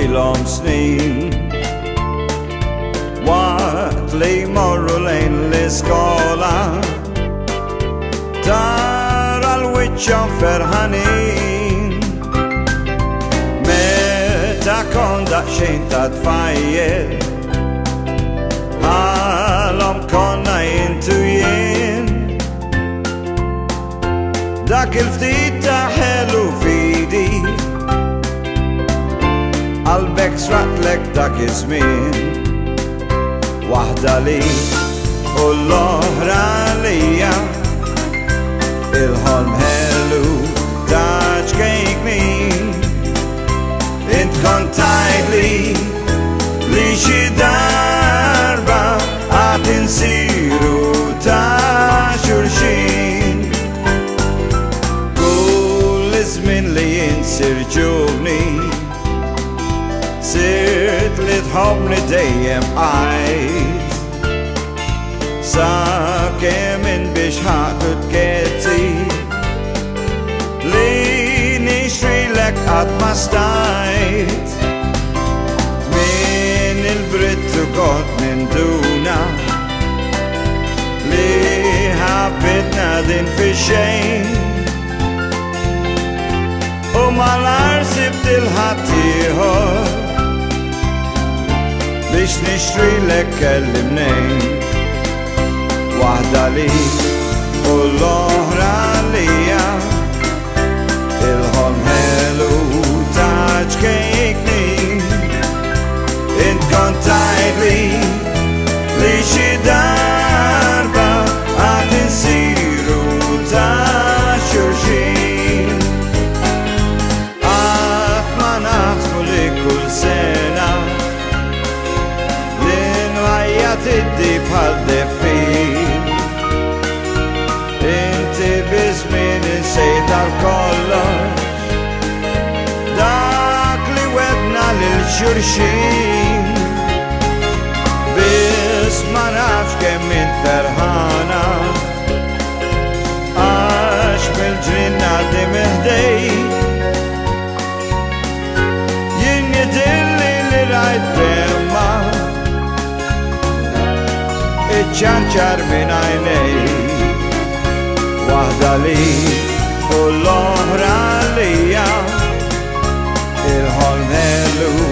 ilhom snin waqt li jmorru lejn l-iskola tara l-wiċċhom ferħanin meta kon daqsxejn ta' tfajjel għalhom konna intu jien dak il-ftit ta' ħelu fidi qalbek sratlek dak iż-żmien waħda li u l-oħra lija il-ħolm ħelu ta' ġkejk min int kont tgħidli li xi darba għad insiru ta' xulxin kull iż-żmien li jinsir ġuvni sirt li tħobbni dejjem qajt sakemm biex ħaqtu tkezzi li nixtrilek qatt ma stajt min il-brittu kont ninduna li ħabbitna din fix-xejn u malar sibt il-ħaddieħor biex nixtrilek kelli mnejn waħda li u l-oħra lija il-ħolm ħelu ta' ġkejk min int kont tgħidli li xi darba għad insiru ta' xulxin qatt ma naħsbu li kull sena l-inħajja tiddi bħal deffin inti biżmien insejt għal kollox dak li wedna lil xulxin biss ma nafx kemm int ferħana għax mill-ġrien ngħaddi miħdejk jien jidhirli li rajt bemma iċċanċar minn għajnejk waħda li u l-oħra lija il-ħolm ħelu